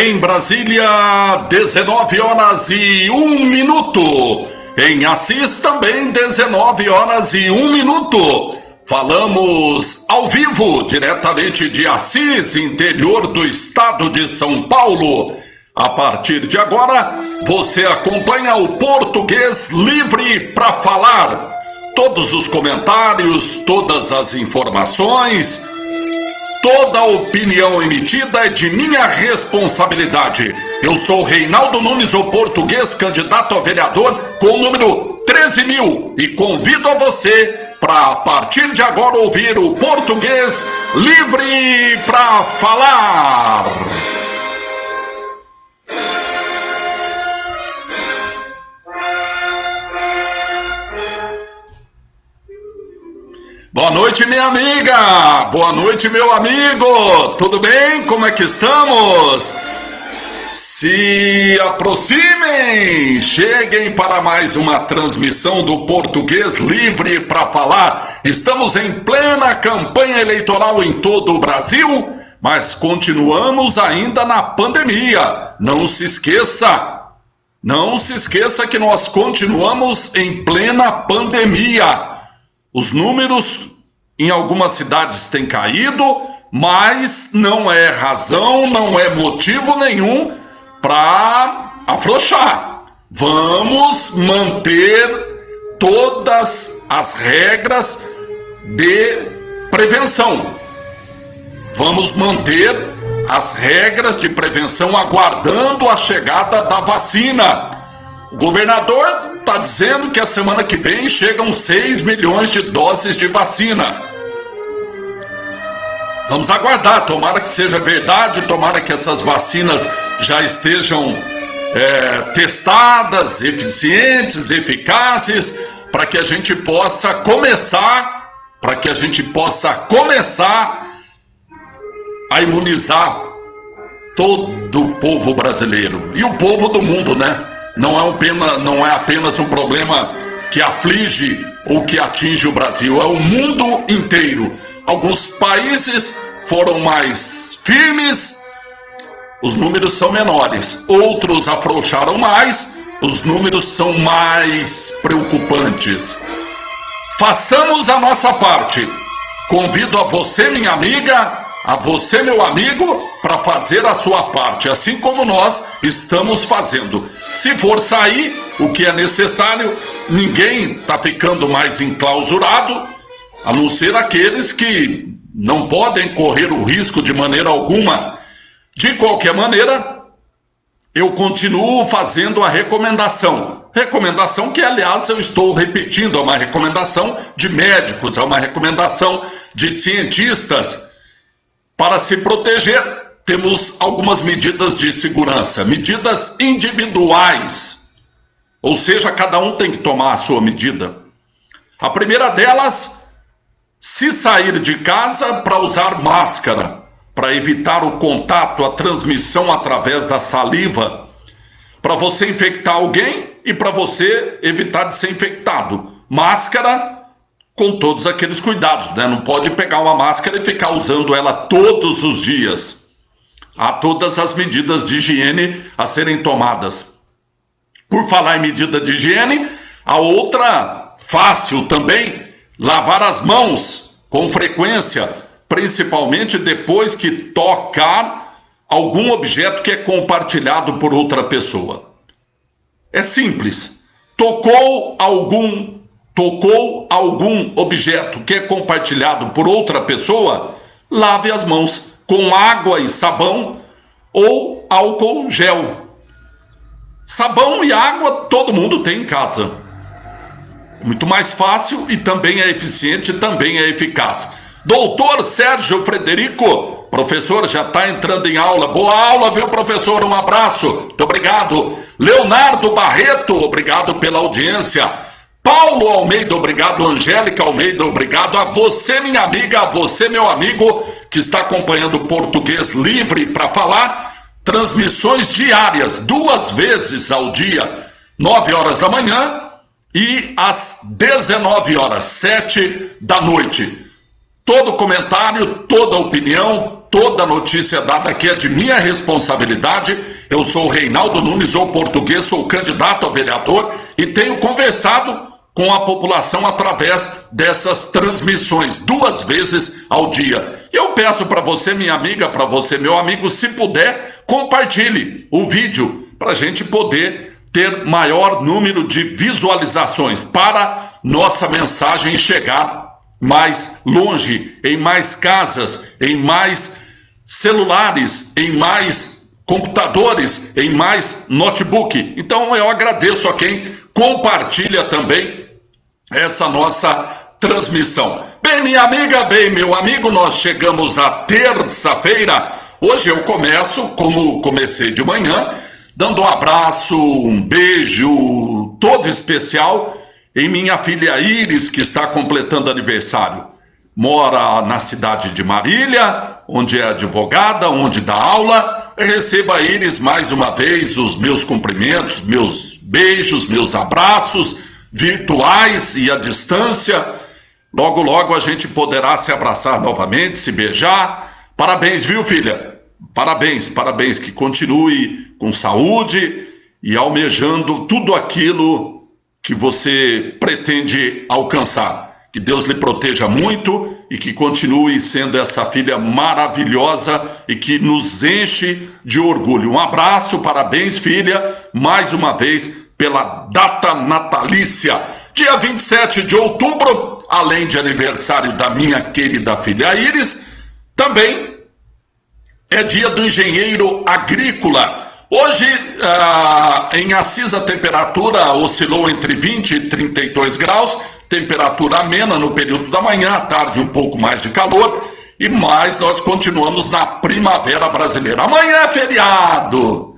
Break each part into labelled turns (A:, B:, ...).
A: Em Brasília, 19 horas e 1 minuto. Em Assis também, 19 horas e 1 minuto. Falamos ao vivo, diretamente de Assis, interior do estado de São Paulo. A partir de agora, você acompanha o Português Livre para Falar. Todos os comentários, todas as informações, toda a opinião emitida é de minha responsabilidade. Eu sou Reinaldo Nunes, o português, candidato a vereador com o número 13.000. E convido a você para, a partir de agora, ouvir o Português Livre para Falar. Boa noite, minha amiga! Boa noite, meu amigo! Tudo bem? Como é que estamos? Se aproximem! Cheguem para mais uma transmissão do Português Livre para Falar. Estamos em plena campanha eleitoral em todo o Brasil, mas continuamos ainda na pandemia. Não se esqueça que nós continuamos em plena pandemia. Os números em algumas cidades têm caído, mas não é razão, não é motivo nenhum para afrouxar. Vamos manter todas as regras de prevenção. Vamos manter as regras de prevenção aguardando a chegada da vacina. O governador está dizendo que a semana que vem chegam 6 milhões de doses de vacina. Vamos aguardar, tomara que seja verdade, tomara que essas vacinas já estejam testadas, eficientes, eficazes, para que a gente possa começar a imunizar todo o povo brasileiro e o povo do mundo, né? Não é apenas um problema que aflige ou que atinge o Brasil, é o mundo inteiro. Alguns países foram mais firmes, os números são menores. Outros afrouxaram mais, os números são mais preocupantes. Façamos a nossa parte. Convido a você, minha amiga, a você, meu amigo, para fazer a sua parte, assim como nós estamos fazendo. Se for sair, o que é necessário, ninguém está ficando mais enclausurado, a não ser aqueles que não podem correr o risco de maneira alguma. De qualquer maneira, eu continuo fazendo a recomendação que, aliás, eu estou repetindo, é uma recomendação de médicos, é uma recomendação de cientistas. Para se proteger, temos algumas medidas de segurança, medidas individuais, ou seja, cada um tem que tomar a sua medida. A primeira delas, se sair de casa, para usar máscara, para evitar o contato, a transmissão através da saliva, para você infectar alguém e para você evitar de ser infectado. Máscara com todos aqueles cuidados, né? Não pode pegar uma máscara e ficar usando ela todos os dias. Há todas as medidas de higiene a serem tomadas. Por falar em medida de higiene, a outra fácil também, lavar as mãos com frequência, principalmente depois que tocar algum objeto que é compartilhado por outra pessoa. É simples. Tocou algum objeto que é compartilhado por outra pessoa, lave as mãos com água e sabão ou álcool gel. Sabão e água todo mundo tem em casa. É muito mais fácil e também é eficiente, também é eficaz. Doutor Sérgio Frederico, professor, já está entrando em aula. Boa aula, viu, professor? Um abraço. Muito obrigado. Leonardo Barreto, obrigado pela audiência. Paulo Almeida, obrigado. Angélica Almeida, obrigado. A você, minha amiga, a você, meu amigo, que está acompanhando o Português Livre para Falar. Transmissões diárias, 2 vezes ao dia, 9 horas da manhã e às 19 horas, 7 da noite. Todo comentário, toda opinião, toda notícia dada aqui é de minha responsabilidade. Eu sou o Reinaldo Nunes, ou português, sou candidato a vereador e tenho conversado com a população através dessas transmissões, 2 vezes ao dia. E eu peço para você, minha amiga, para você, meu amigo, se puder, compartilhe o vídeo para a gente poder ter maior número de visualizações, para nossa mensagem chegar mais longe, em mais casas, em mais celulares, em mais computadores, em mais notebook. Então eu agradeço a quem compartilha também essa nossa transmissão. Bem, minha amiga, bem, meu amigo, nós chegamos à terça-feira. Hoje eu começo, como comecei de manhã, dando um abraço, um beijo todo especial em minha filha Iris, que está completando aniversário. Mora na cidade de Marília, onde é advogada, onde dá aula. Receba, Iris, mais uma vez os meus cumprimentos, meus beijos, meus abraços virtuais e à distância. Logo, logo a gente poderá se abraçar novamente, se beijar. Parabéns, viu, filha? Parabéns, parabéns, que continue com saúde e almejando tudo aquilo que você pretende alcançar. Que Deus lhe proteja muito e que continue sendo essa filha maravilhosa e que nos enche de orgulho. Um abraço, parabéns, filha, mais uma vez pela data natalícia. Dia 27 de outubro, além de aniversário da minha querida filha Iris, também é dia do engenheiro agrícola. Hoje, em Assis, a temperatura oscilou entre 20 e 32 graus, temperatura amena no período da manhã, à tarde um pouco mais de calor, e mais nós continuamos na primavera brasileira. Amanhã é feriado!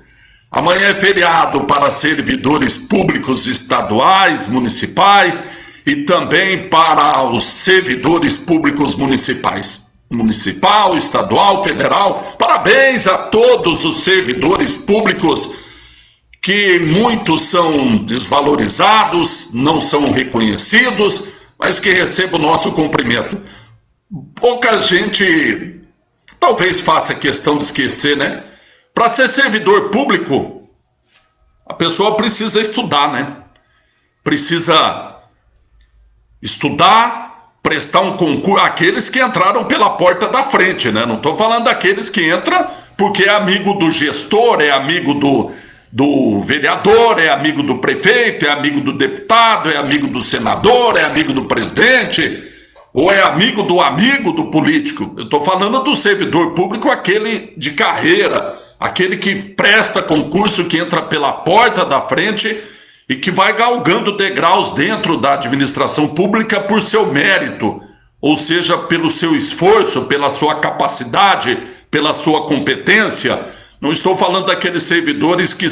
A: Amanhã é feriado para servidores públicos estaduais, municipais e também para os servidores públicos municipais. Municipal, estadual, federal. Parabéns a todos os servidores públicos, que muitos são desvalorizados, não são reconhecidos, mas que recebam o nosso cumprimento. Pouca gente talvez faça questão de esquecer, né? Para ser servidor público, a pessoa precisa estudar, né? Precisa estudar, prestar um concurso. Aqueles que entraram pela porta da frente, né? Não estou falando daqueles que entram porque é amigo do gestor, é amigo do vereador, é amigo do prefeito, é amigo do deputado, é amigo do senador, é amigo do presidente, ou é amigo do político. Eu estou falando do servidor público, aquele de carreira, aquele que presta concurso, que entra pela porta da frente e que vai galgando degraus dentro da administração pública por seu mérito, ou seja, pelo seu esforço, pela sua capacidade, pela sua competência. Não estou falando daqueles servidores que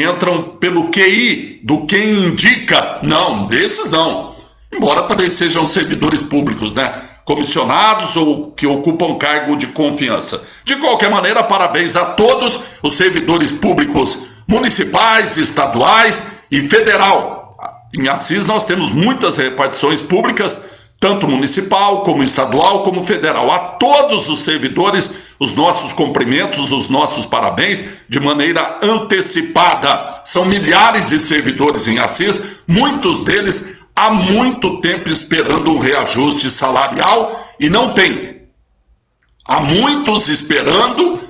A: entram pelo QI, do quem indica. Não, desses não. Embora também sejam servidores públicos, né? Comissionados ou que ocupam cargo de confiança. De qualquer maneira, parabéns a todos os servidores públicos municipais, estaduais e federal. Em Assis nós temos muitas repartições públicas, tanto municipal, como estadual, como federal. A todos os servidores, os nossos cumprimentos, os nossos parabéns, de maneira antecipada. São milhares de servidores em Assis, muitos deles há muito tempo esperando um reajuste salarial e não tem. Há muitos esperando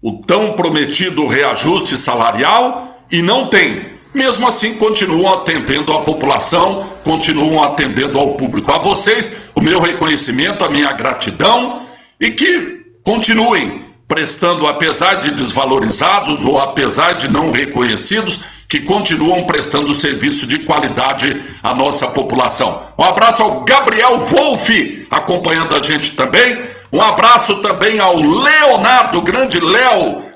A: o tão prometido reajuste salarial e não tem. Mesmo assim, continuam atendendo a população, continuam atendendo ao público. A vocês, o meu reconhecimento, a minha gratidão, e que continuem prestando, apesar de desvalorizados ou apesar de não reconhecidos, que continuam prestando serviço de qualidade à nossa população. Um abraço ao Gabriel Wolff, acompanhando a gente também. Um abraço também ao Leonardo, grande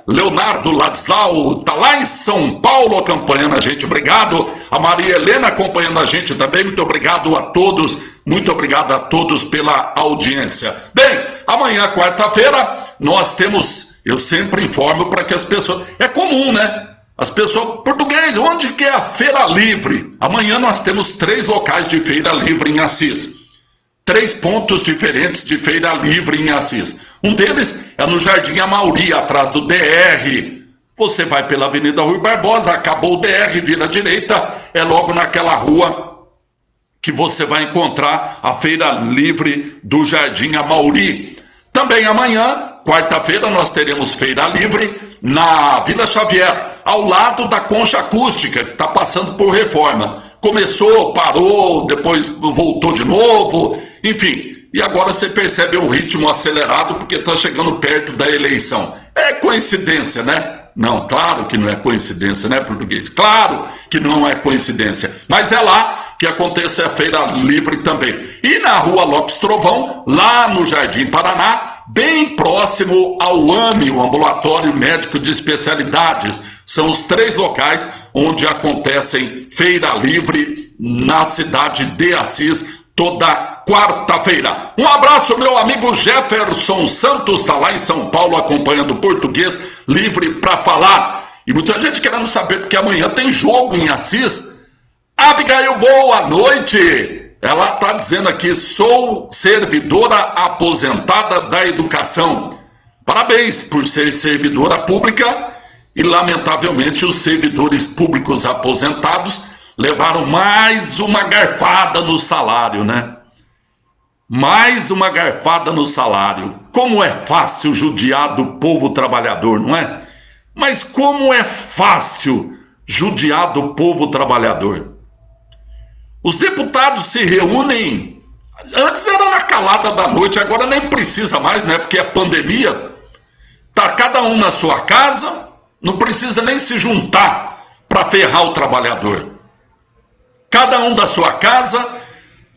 A: Leonardo Ladislau, está lá em São Paulo acompanhando a gente. Obrigado. A Maria Helena acompanhando a gente também. Muito obrigado a todos. Muito obrigado a todos pela audiência. Bem, amanhã, quarta-feira, nós temos... Eu sempre informo para que as pessoas... É comum, né? As pessoas... Português, onde que é a Feira Livre? Amanhã nós temos 3 locais de Feira Livre em Assis. 3 pontos diferentes de feira livre em Assis. Um deles é no Jardim Amauri, atrás do DR. Você vai pela Avenida Rui Barbosa, acabou o DR, vira à direita, é logo naquela rua que você vai encontrar a feira livre do Jardim Amauri. Também amanhã, quarta-feira, nós teremos feira livre na Vila Xavier, ao lado da Concha Acústica, que está passando por reforma. Começou, parou, depois voltou de novo, enfim. E agora você percebe o ritmo acelerado porque está chegando perto da eleição. É coincidência, né? Não, claro que não é coincidência, né, português? Claro que não é coincidência. Mas é lá que acontece a feira livre também. E na rua Lopes Trovão, lá no Jardim Paraná, bem próximo ao AME, o Ambulatório Médico de Especialidades. São os 3 locais onde acontecem feira livre na cidade de Assis, toda quarta-feira. Um abraço, meu amigo Jefferson Santos, está lá em São Paulo acompanhando o Português Livre para falar. E muita gente querendo saber, porque amanhã tem jogo em Assis. Abigail, boa noite! Ela está dizendo aqui, sou servidora aposentada da educação. Parabéns por ser servidora pública e, lamentavelmente, os servidores públicos aposentados levaram mais uma garfada no salário, né? Mais uma garfada no salário. Como é fácil judiar do povo trabalhador, não é? Mas como é fácil judiar do povo trabalhador? Os deputados se reúnem, antes era na calada da noite, agora nem precisa mais, né? Porque é pandemia. Tá cada um na sua casa, não precisa nem se juntar para ferrar o trabalhador. Cada um da sua casa,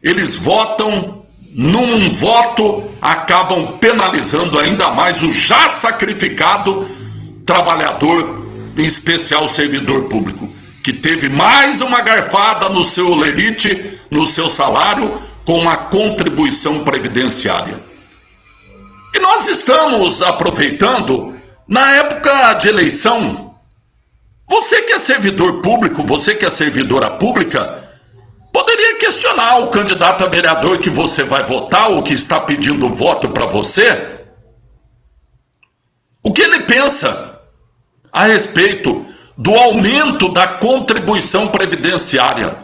A: eles votam, num voto acabam penalizando ainda mais o já sacrificado trabalhador, em especial servidor público, que teve mais uma garfada no seu lerite, no seu salário, com a contribuição previdenciária. E nós estamos aproveitando, na época de eleição, você que é servidor público, você que é servidora pública, poderia questionar o candidato a vereador que você vai votar ou que está pedindo voto para você. O que ele pensa a respeito do aumento da contribuição previdenciária?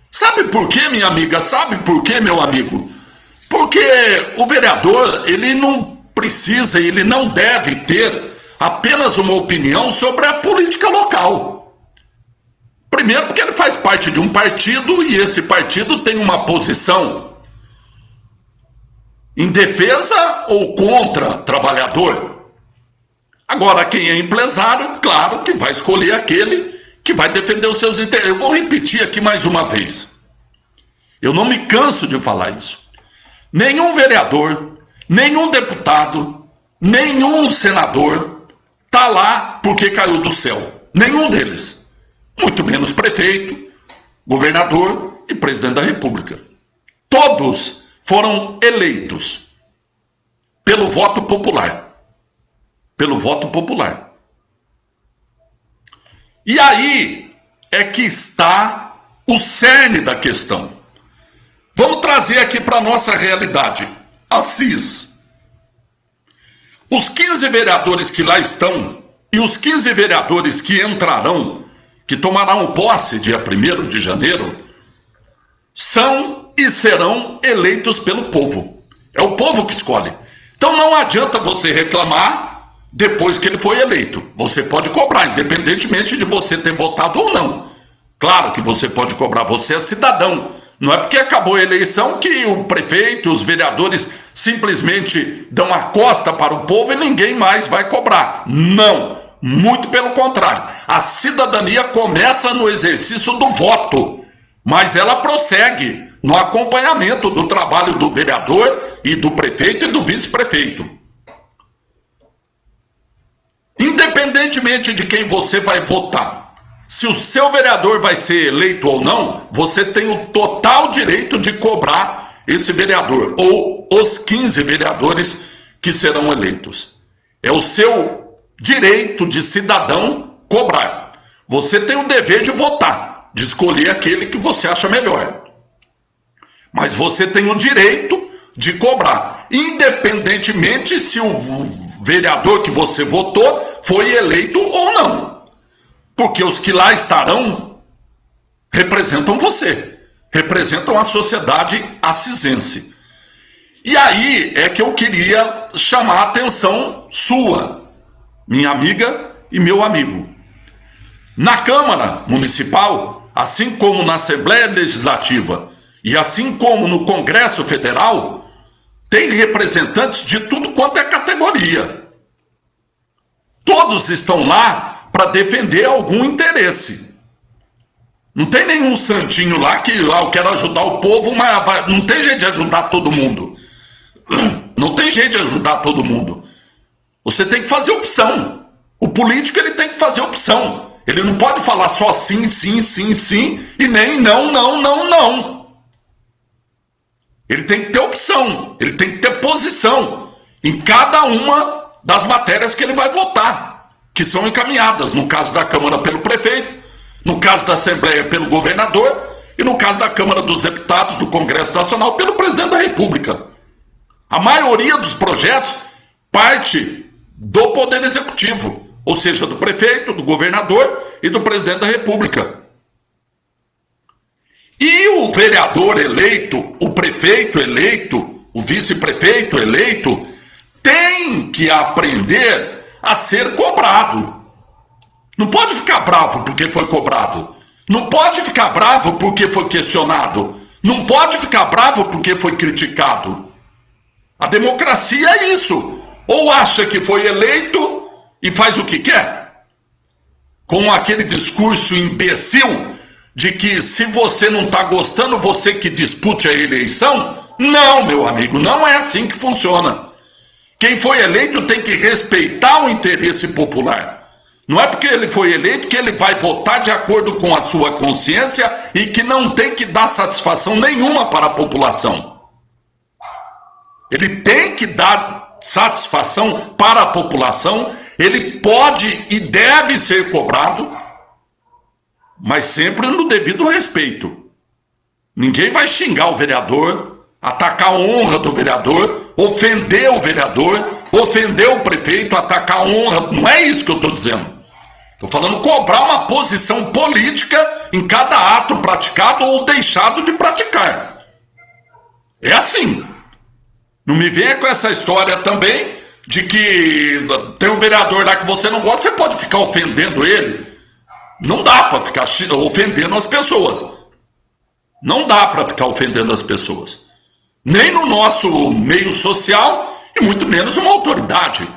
A: Sabe por quê, minha amiga? Sabe por quê, meu amigo? Porque o vereador, ele não precisa, ele não deve ter apenas uma opinião sobre a política local. Primeiro, porque ele faz parte de um partido e esse partido tem uma posição em defesa ou contra trabalhador. Agora, quem é empresário, claro que vai escolher aquele que vai defender os seus interesses. Eu vou repetir aqui mais uma vez. Eu não me canso de falar isso. Nenhum vereador, nenhum deputado, nenhum senador está lá porque caiu do céu. Nenhum deles. Muito menos prefeito, governador e presidente da República. Todos foram eleitos pelo voto popular. Pelo voto popular. E aí é que está o cerne da questão. Vamos trazer aqui para a nossa realidade. Assis. Os 15 vereadores que lá estão e os 15 vereadores que entrarão, que tomarão posse dia 1º de janeiro, são e serão eleitos pelo povo. É o povo que escolhe. Então não adianta você reclamar depois que ele foi eleito. Você pode cobrar, independentemente de você ter votado ou não. Claro que você pode cobrar, você é cidadão. Não é porque acabou a eleição que o prefeito, os vereadores simplesmente dão a costa para o povo e ninguém mais vai cobrar. Não. Muito pelo contrário, a cidadania começa no exercício do voto, mas ela prossegue no acompanhamento do trabalho do vereador e do prefeito e do vice-prefeito. Independentemente de quem você vai votar, se o seu vereador vai ser eleito ou não, você tem o total direito de cobrar esse vereador, ou os 15 vereadores que serão eleitos. É o seu direito de cidadão cobrar. Você tem o dever de votar, de escolher aquele que você acha melhor. Mas você tem o direito de cobrar, independentemente se o vereador que você votou foi eleito ou não. Porque os que lá estarão representam você, representam a sociedade assisense. E aí é que eu queria chamar a atenção sua, minha amiga e meu amigo. Na Câmara Municipal, assim como na Assembleia Legislativa e assim como no Congresso Federal, tem representantes de tudo quanto é categoria. Todos estão lá para defender algum interesse. Não tem nenhum santinho lá que eu quero ajudar o povo, mas não tem jeito de ajudar todo mundo. Não tem jeito de ajudar todo mundo. Você tem que fazer opção. O político ele tem que fazer opção. Ele não pode falar só sim, sim, sim, sim e nem não, não, não, não. Ele tem que ter opção. Ele tem que ter posição em cada uma das matérias que ele vai votar, que são encaminhadas, no caso da Câmara pelo prefeito, no caso da Assembleia pelo governador e no caso da Câmara dos Deputados do Congresso Nacional pelo presidente da República. A maioria dos projetos parte do Poder Executivo, ou seja, do prefeito, do governador e do presidente da República. E o vereador eleito, o prefeito eleito, o vice-prefeito eleito, tem que aprender a ser cobrado. Não pode ficar bravo porque foi cobrado. Não pode ficar bravo porque foi questionado. Não pode ficar bravo porque foi criticado. A democracia é isso. Ou acha que foi eleito e faz o que quer, com aquele discurso imbecil de que se você não está gostando, você que dispute a eleição. Não, meu amigo, não é assim que funciona. Quem foi eleito tem que respeitar o interesse popular. Não é porque ele foi eleito que ele vai votar de acordo com a sua consciência e que não tem que dar satisfação nenhuma para a população. Ele tem que dar satisfação para a população, ele pode e deve ser cobrado, mas sempre no devido respeito. Ninguém vai xingar o vereador, atacar a honra do vereador, ofender o vereador, ofender o prefeito, atacar a honra. Não é isso que eu estou dizendo. Estou falando cobrar uma posição política em cada ato praticado ou deixado de praticar. É assim. Não me venha com essa história também de que tem um vereador lá que você não gosta, você pode ficar ofendendo ele. Não dá para ficar ofendendo as pessoas. Não dá para ficar ofendendo as pessoas. Nem no nosso meio social e muito menos uma autoridade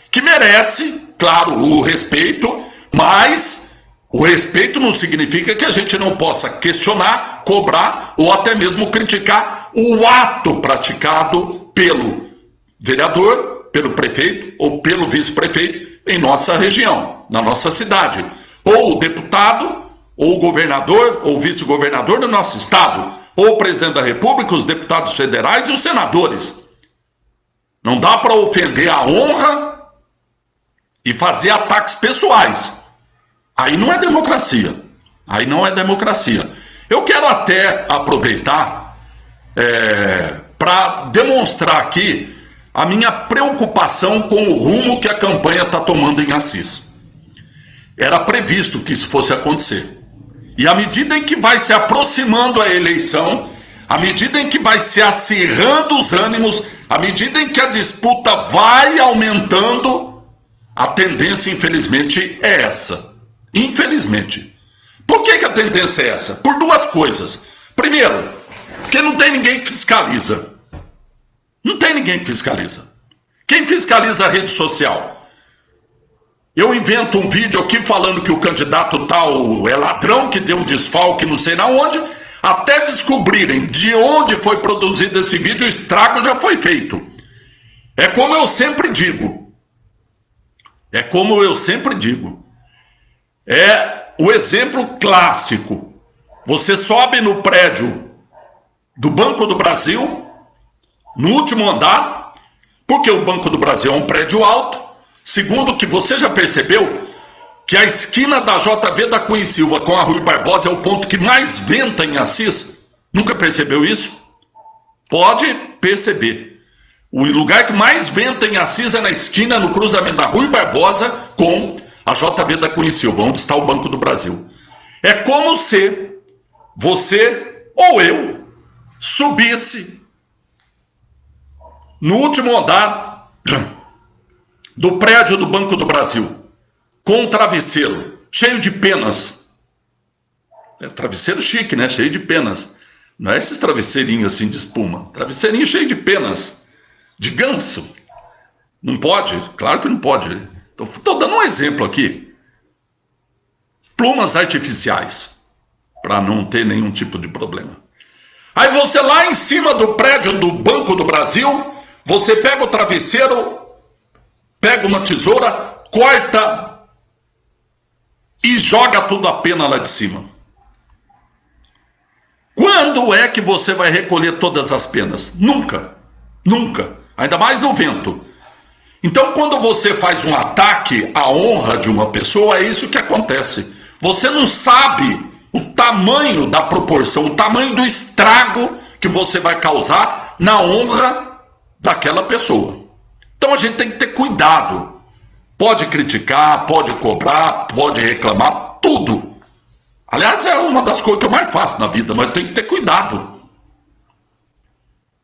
A: que merece, claro, o respeito, mas o respeito não significa que a gente não possa questionar, cobrar ou até mesmo criticar o ato praticado pelo vereador, pelo prefeito ou pelo vice-prefeito em nossa região, na nossa cidade. Ou o deputado, ou o governador, ou o vice-governador do nosso estado, ou o presidente da República, os deputados federais e os senadores. Não dá para ofender a honra e fazer ataques pessoais. Aí não é democracia. Aí não é democracia. Eu quero até aproveitar para demonstrar aqui a minha preocupação com o rumo que a campanha está tomando em Assis. Era previsto que isso fosse acontecer. E à medida em que vai se aproximando a eleição, à medida em que vai se acirrando os ânimos, à medida em que a disputa vai aumentando, a tendência, infelizmente, é essa. Infelizmente. Por que a tendência é essa? Por duas coisas. Primeiro, porque não tem ninguém que fiscaliza. Não tem ninguém que fiscaliza. Quem fiscaliza a rede social? Eu invento um vídeo aqui falando que o candidato tal é ladrão, que deu um desfalque não sei na onde, até descobrirem de onde foi produzido esse vídeo, o estrago já foi feito. É como eu sempre digo. É como eu sempre digo. É o exemplo clássico. Você sobe no prédio do Banco do Brasil, no último andar, porque o Banco do Brasil é um prédio alto. Segundo, que você já percebeu que a esquina da JV da Cunha e Silva com a Rui Barbosa é o ponto que mais venta em Assis? Nunca percebeu isso? Pode perceber. O lugar que mais venta em Assis é na esquina, no cruzamento da Rui Barbosa com a JV da Cunha e Silva, onde está o Banco do Brasil. É como se você ou eu subisse no último andar do prédio do Banco do Brasil, com um travesseiro cheio de penas. É travesseiro chique, né? Cheio de penas. Não é esses travesseirinhos assim de espuma. Travesseirinho cheio de penas. De ganso. Não pode? Claro que não pode. Estou dando um exemplo aqui. Plumas artificiais. Para não ter nenhum tipo de problema. Aí você lá em cima do prédio do Banco do Brasil, você pega o travesseiro, pega uma tesoura, corta e joga tudo a pena lá de cima. Quando é que você vai recolher todas as penas? Nunca. Nunca. Ainda mais no vento. Então, quando você faz um ataque à honra de uma pessoa, é isso que acontece. Você não sabe o tamanho da proporção, o tamanho do estrago que você vai causar na honra daquela pessoa. Então, a gente tem que ter cuidado. Pode criticar, pode cobrar, pode reclamar, tudo. Aliás, é uma das coisas que eu mais faço na vida, mas tem que ter cuidado.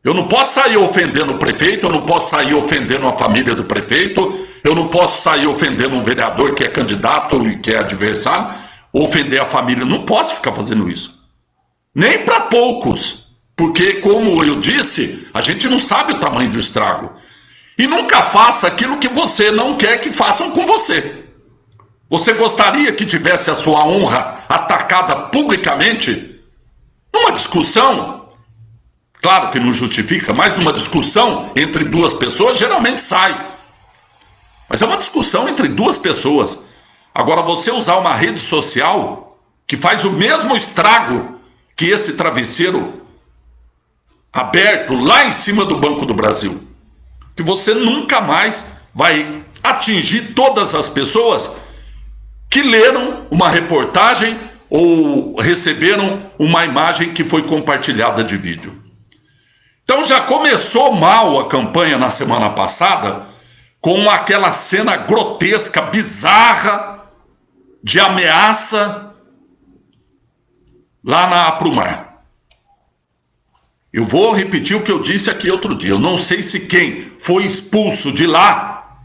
A: Eu não posso sair ofendendo o prefeito, eu não posso sair ofendendo a família do prefeito, eu não posso sair ofendendo um vereador que é candidato e que é adversário, ofender a família, não posso ficar fazendo isso. Nem para poucos, porque, como eu disse, a gente não sabe o tamanho do estrago. E nunca faça aquilo que você não quer que façam com você. Você gostaria que tivesse a sua honra atacada publicamente? Numa discussão? Claro que não justifica, mas numa discussão entre duas pessoas, geralmente sai. Mas é uma discussão entre duas pessoas. Agora, você usar uma rede social que faz o mesmo estrago que esse travesseiro aberto lá em cima do Banco do Brasil, que você nunca mais vai atingir todas as pessoas que leram uma reportagem ou receberam uma imagem que foi compartilhada de vídeo. Então já começou mal a campanha na semana passada com aquela cena grotesca, bizarra, de ameaça lá na Aprumar. Eu vou repetir o que eu disse aqui outro dia. Eu não sei se quem foi expulso de lá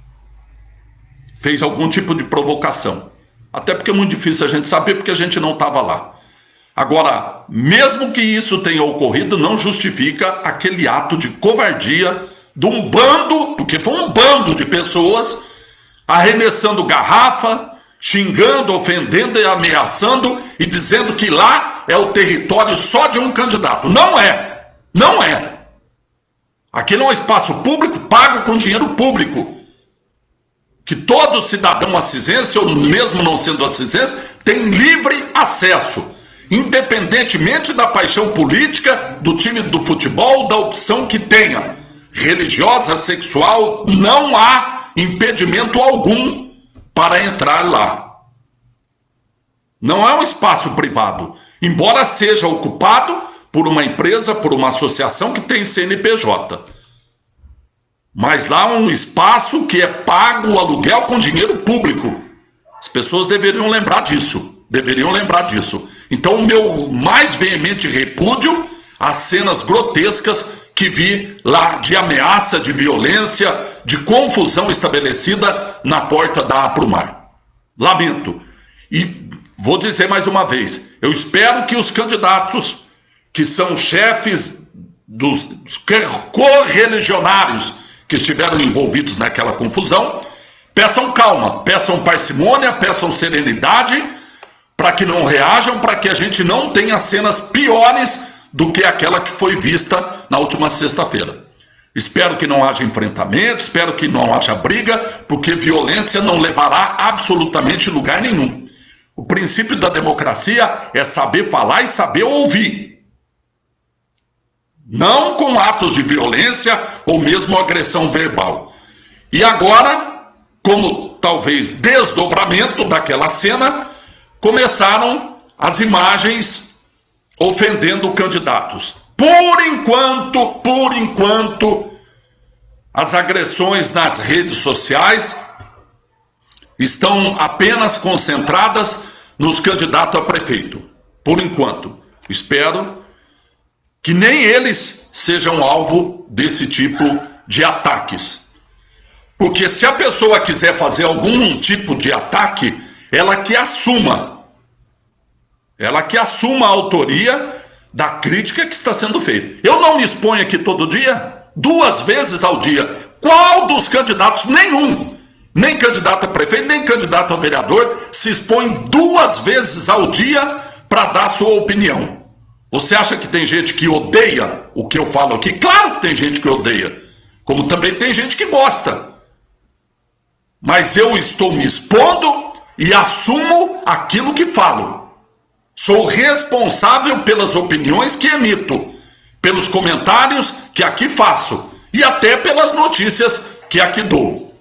A: fez algum tipo de provocação. Até porque é muito difícil a gente saber, porque a gente não estava lá. Agora, mesmo que isso tenha ocorrido, não justifica aquele ato de covardia de um bando, porque foi um bando de pessoas, arremessando garrafa, xingando, ofendendo e ameaçando e dizendo que lá é o território só de um candidato. Não é. Não é. Aquilo é um espaço público pago com dinheiro público. Que todo cidadão assisense, ou mesmo não sendo assisense, tem livre acesso. Independentemente da paixão política, do time do futebol, da opção que tenha. Religiosa, sexual, não há impedimento algum para entrar lá. Não é um espaço privado, embora seja ocupado por uma empresa, por uma associação que tem CNPJ. Mas lá é um espaço que é pago o aluguel com dinheiro público. As pessoas deveriam lembrar disso. Deveriam lembrar disso. Então o meu mais veemente repúdio às cenas grotescas que vi lá de ameaça, de violência, de confusão estabelecida na porta da Aprumar. Lamento. E vou dizer mais uma vez, eu espero que os candidatos que são chefes dos correligionários que estiveram envolvidos naquela confusão, peçam calma, peçam parcimônia, peçam serenidade, para que não reajam, para que a gente não tenha cenas piores do que aquela que foi vista na última sexta-feira. Espero que não haja enfrentamento, espero que não haja briga, porque violência não levará absolutamente lugar nenhum. O princípio da democracia é saber falar e saber ouvir. Não com atos de violência ou mesmo agressão verbal. E agora, como talvez desdobramento daquela cena, começaram as imagens ofendendo candidatos. Por por enquanto, as agressões nas redes sociais estão apenas concentradas nos candidatos a prefeito. Por enquanto. Espero que nem eles sejam alvo desse tipo de ataques. Porque se a pessoa quiser fazer algum tipo de ataque, ela que assuma. Ela que assuma a autoria da crítica que está sendo feita. Eu não me exponho aqui todo dia, 2 vezes ao dia. Qual dos candidatos? Nenhum. Nem candidato a prefeito, nem candidato a vereador se expõe 2 vezes ao dia para dar sua opinião. Você acha que tem gente que odeia o que eu falo aqui? Claro que tem gente que odeia. Como também tem gente que gosta. Mas eu estou me expondo e assumo aquilo que falo. Sou responsável pelas opiniões que emito, pelos comentários que aqui faço e até pelas notícias que aqui dou.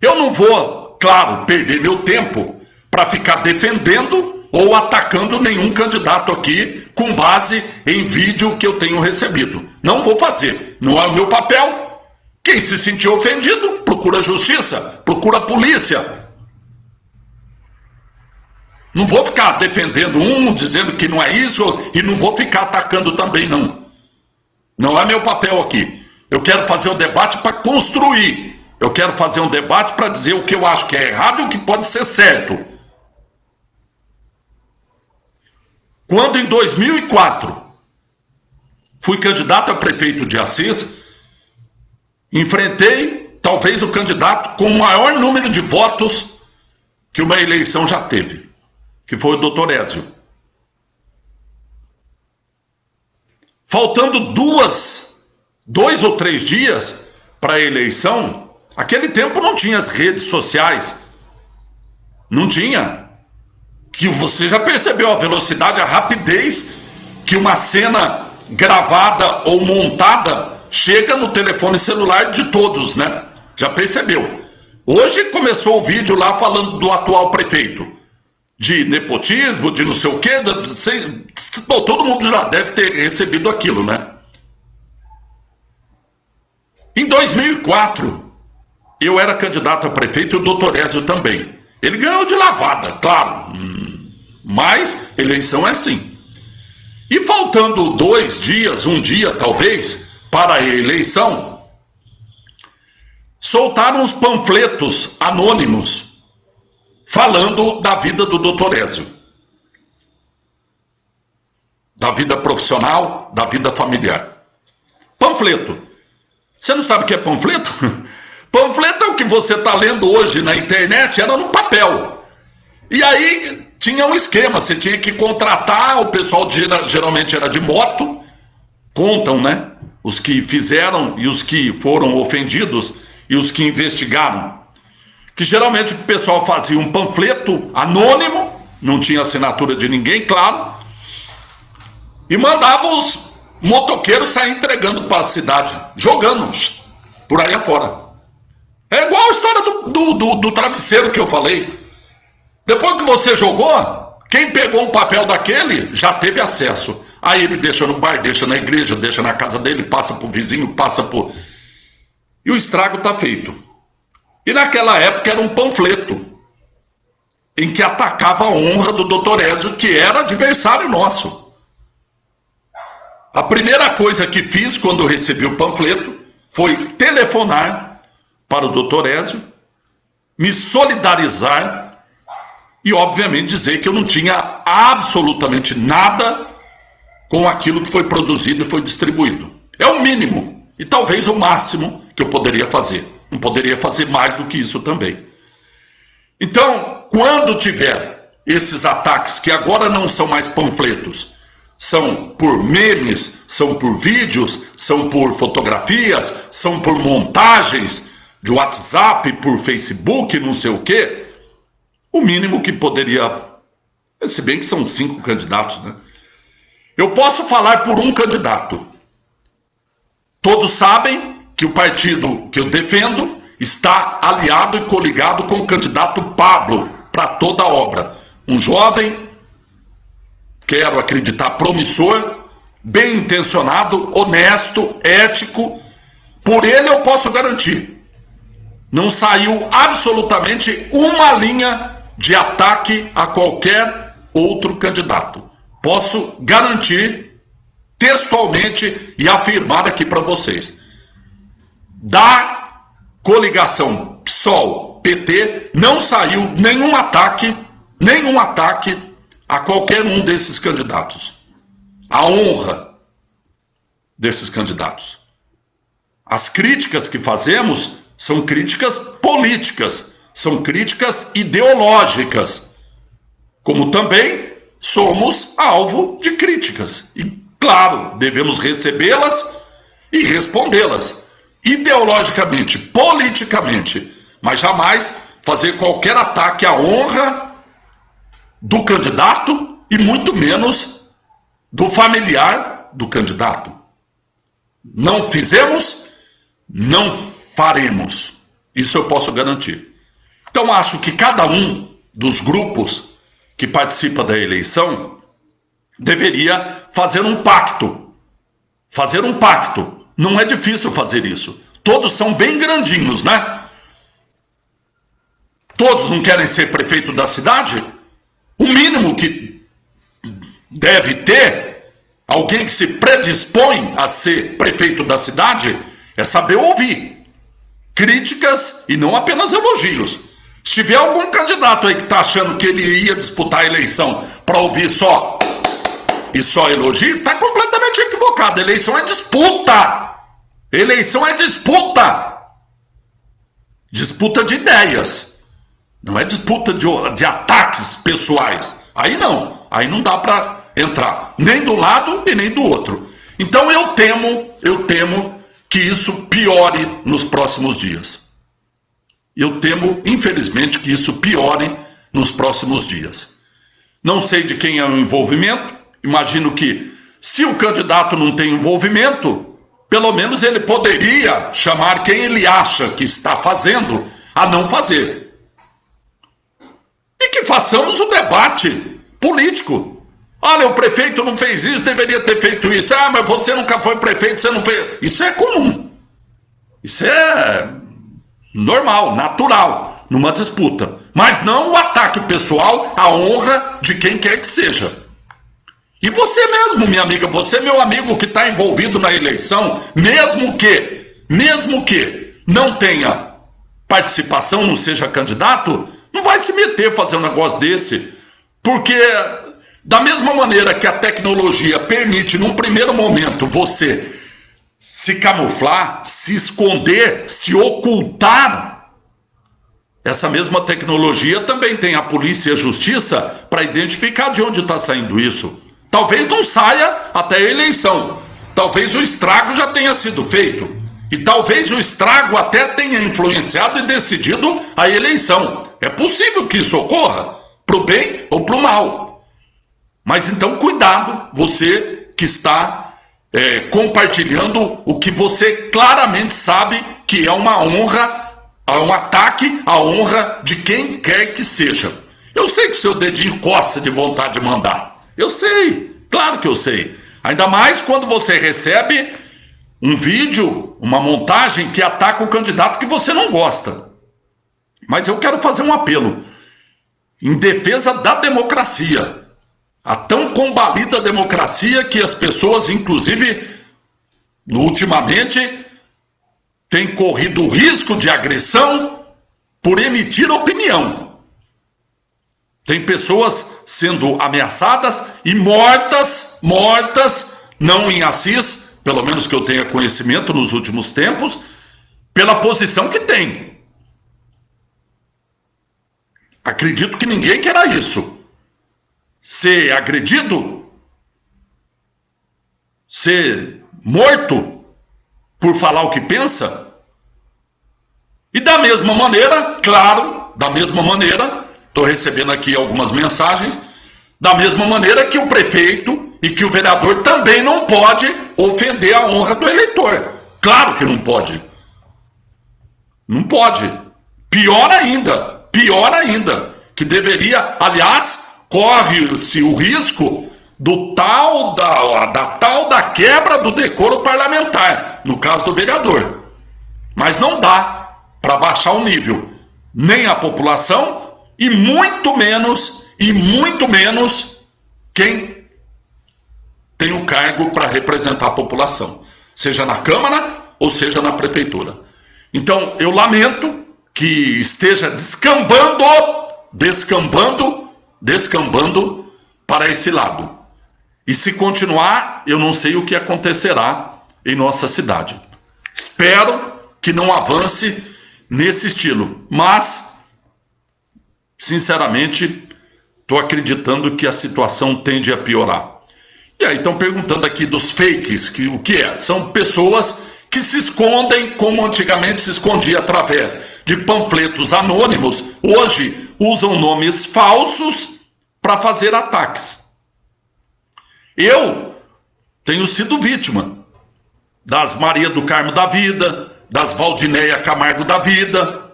A: Eu não vou, claro, perder meu tempo para ficar defendendo ou atacando nenhum candidato aqui com base em vídeo que eu tenho recebido. Não vou fazer, não é o meu papel. Quem se sentiu ofendido, procura justiça, procura polícia. Não vou ficar defendendo um, dizendo que não é isso, e não vou ficar atacando também, não. Não é meu papel aqui. Eu quero fazer um debate para construir. Eu quero fazer um debate para dizer o que eu acho que é errado e o que pode ser certo. Quando em 2004 fui candidato a prefeito de Assis, enfrentei talvez o candidato com o maior número de votos que uma eleição já teve, que foi o Dr. Ézio. Faltando 2 ou 3 dias para a eleição, aquele tempo não tinha as redes sociais, não tinha. Que você já percebeu a velocidade, a rapidez que uma cena gravada ou montada chega no telefone celular de todos, né? Já percebeu. Hoje começou o vídeo lá falando do atual prefeito, de nepotismo, de não sei o quê. Bom, todo mundo já deve ter recebido aquilo, né? Em 2004, eu era candidato a prefeito e o doutor Ézio também. Ele ganhou de lavada, claro, mas eleição é assim. E faltando 2 dias, 1 dia talvez, para a eleição, soltaram uns panfletos anônimos falando da vida do doutor Ézio. Da vida profissional, da vida familiar. Panfleto. Você não sabe o que é panfleto? Panfleto é o que você está lendo hoje na internet, era no papel. E aí tinha um esquema, você tinha que contratar, o pessoal geralmente era de moto, contam, né? Os que fizeram e os que foram ofendidos e os que investigaram. Que geralmente o pessoal fazia um panfleto anônimo, não tinha assinatura de ninguém, claro, e mandava os motoqueiros sair entregando para a cidade, jogando por aí afora. É igual a história do travesseiro que eu falei. Depois que você jogou, quem pegou um papel daquele já teve acesso. Aí ele deixa no bar, deixa na igreja, deixa na casa dele, passa pro vizinho, passa por... E o estrago está feito. E naquela época era um panfleto em que atacava a honra do doutor Ézio, que era adversário nosso. A primeira coisa que fiz quando recebi o panfleto foi telefonar para o doutor Ézio, me solidarizar e, obviamente, dizer que eu não tinha absolutamente nada com aquilo que foi produzido e foi distribuído. É o mínimo e talvez o máximo que eu poderia fazer. Não poderia fazer mais do que isso também. Então, quando tiver esses ataques, que agora não são mais panfletos, são por memes, são por vídeos, são por fotografias, são por montagens de WhatsApp, por Facebook, não sei o quê, o mínimo que poderia, se bem que são 5 candidatos, né? Eu posso falar por um candidato. Todos sabem que o partido que eu defendo está aliado e coligado com o candidato Pablo para toda a obra. Um jovem, quero acreditar, promissor, bem intencionado, honesto, ético. Por ele eu posso garantir. Não saiu absolutamente uma linha de ataque a qualquer outro candidato. Posso garantir textualmente e afirmar aqui para vocês. Da coligação PSOL-PT não saiu nenhum ataque a qualquer um desses candidatos. A honra desses candidatos. As críticas que fazemos são críticas políticas, são críticas ideológicas, como também somos alvo de críticas. E, claro, devemos recebê-las e respondê-las, ideologicamente, politicamente, mas jamais fazer qualquer ataque à honra do candidato e muito menos do familiar do candidato. Não fizemos, não faremos. Isso eu posso garantir. Então acho que cada um dos grupos que participa da eleição deveria fazer um pacto. Fazer um pacto. Não é difícil fazer isso. Todos são bem grandinhos, né? Todos não querem ser prefeito da cidade? O mínimo que deve ter alguém que se predispõe a ser prefeito da cidade é saber ouvir críticas e não apenas elogios. Se tiver algum candidato aí que está achando que ele ia disputar a eleição para ouvir só elogio, está completamente equivocado. Eleição é disputa. Eleição é disputa. Disputa de ideias. Não é disputa de ataques pessoais. Aí não dá para entrar, nem do lado e nem do outro. Então eu temo que isso piore nos próximos dias. Eu temo, infelizmente, que isso piore nos próximos dias. Não sei de quem é o envolvimento, imagino que se o candidato não tem envolvimento, pelo menos ele poderia chamar quem ele acha que está fazendo a não fazer. E que façamos o debate político. Olha, o prefeito não fez isso, deveria ter feito isso. Ah, mas você nunca foi prefeito, você não fez. Isso é comum. Isso é normal, natural, numa disputa. Mas não o ataque pessoal à honra de quem quer que seja. E você mesmo, minha amiga, você, meu amigo que está envolvido na eleição, mesmo que não tenha participação, não seja candidato, não vai se meter a fazer um negócio desse, porque da mesma maneira que a tecnologia permite, num primeiro momento, você se camuflar, se esconder, se ocultar, essa mesma tecnologia também tem a polícia e a justiça para identificar de onde está saindo isso. Talvez não saia até a eleição, talvez o estrago já tenha sido feito, e talvez o estrago até tenha influenciado e decidido a eleição. É possível que isso ocorra, para o bem ou para o mal. Mas então cuidado, você que está compartilhando o que você claramente sabe que é uma honra, um ataque à honra de quem quer que seja. Eu sei que o seu dedinho coça de vontade de mandar. Eu sei, claro que eu sei. Ainda mais quando você recebe um vídeo, uma montagem que ataca o candidato que você não gosta. Mas eu quero fazer um apelo em defesa da democracia. A tão combalida democracia que as pessoas, inclusive, ultimamente, têm corrido o risco de agressão por emitir opinião. Tem pessoas sendo ameaçadas e mortas, não em Assis, pelo menos que eu tenha conhecimento nos últimos tempos, pela posição que tem. Acredito que ninguém queira isso. Ser agredido, ser morto por falar o que pensa. E da mesma maneira, claro, estou recebendo aqui algumas mensagens, da mesma maneira que o prefeito e que o vereador também não pode ofender a honra do eleitor. Claro que não pode. Não pode. Pior ainda, que deveria, aliás, corre-se o risco da tal da quebra do decoro parlamentar, no caso do vereador. Mas não dá para baixar o nível, nem a população e muito menos quem tem o cargo para representar a população, seja na Câmara ou seja na Prefeitura. Então, eu lamento que esteja descambando para esse lado. E se continuar, eu não sei o que acontecerá em nossa cidade. Espero que não avance nesse estilo, mas, sinceramente, estou acreditando que a situação tende a piorar. E aí estão perguntando aqui dos fakes, que o que é? São pessoas que se escondem como antigamente se escondia através de panfletos anônimos, hoje usam nomes falsos para fazer ataques. Eu tenho sido vítima das Maria do Carmo da vida, das Valdinéia Camargo da vida.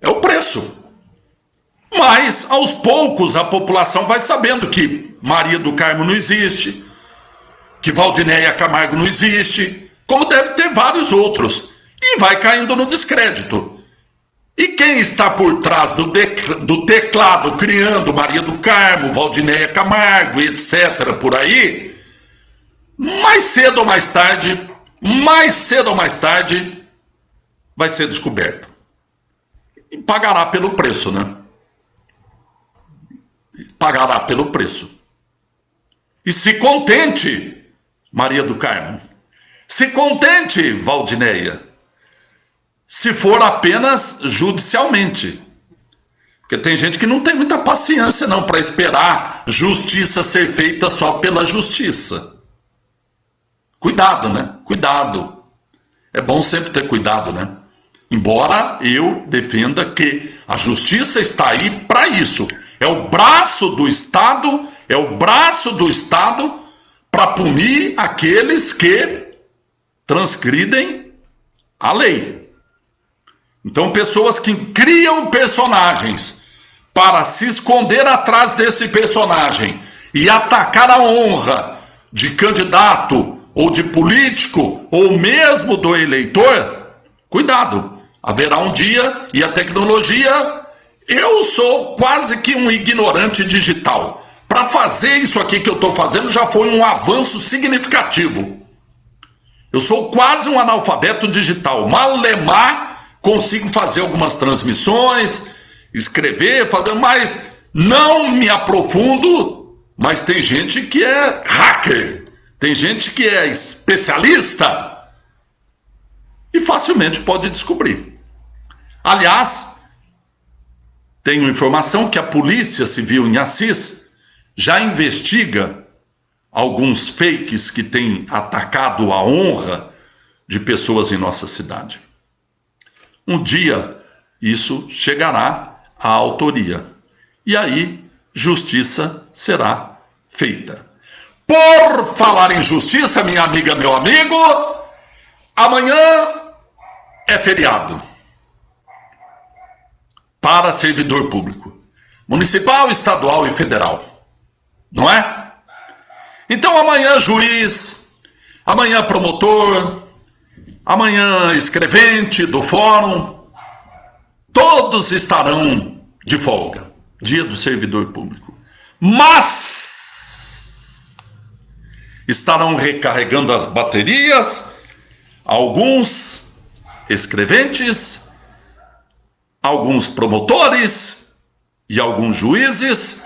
A: É o preço. Mas, aos poucos, a população vai sabendo que Maria do Carmo não existe, que Valdinéia Camargo não existe, como deve ter vários outros, e vai caindo no descrédito. E quem está por trás do teclado criando Maria do Carmo, Valdinéia Camargo, etc., por aí, mais cedo ou mais tarde, vai ser descoberto. E pagará pelo preço, né? Pagará pelo preço. E se contente, Maria do Carmo. Se contente, Valdinéia. Se for apenas judicialmente. Porque tem gente que não tem muita paciência não para esperar justiça ser feita só pela justiça. Cuidado, né? Cuidado. É bom sempre ter cuidado, né? Embora eu defenda que a justiça está aí para isso. É o braço do Estado para punir aqueles que transgridem a lei. Então, pessoas que criam personagens para se esconder atrás desse personagem e atacar a honra de candidato ou de político ou mesmo do eleitor, cuidado, haverá um dia e a tecnologia... Eu sou quase que um ignorante digital. Para fazer isso aqui que eu estou fazendo já foi um avanço significativo. Eu sou quase um analfabeto digital. Malemar consigo fazer algumas transmissões, escrever, fazer, mas não me aprofundo. Mas tem gente que é hacker, tem gente que é especialista e facilmente pode descobrir. Aliás, tenho informação que a Polícia Civil em Assis já investiga alguns fakes que têm atacado a honra de pessoas em nossa cidade. Um dia isso chegará à autoria e aí justiça será feita. Por falar em justiça, minha amiga, meu amigo, amanhã é feriado para servidor público, municipal, estadual e federal, não é? Então amanhã juiz, amanhã promotor, amanhã escrevente do fórum, todos estarão de folga, dia do servidor público, mas estarão recarregando as baterias, alguns escreventes, alguns promotores e alguns juízes,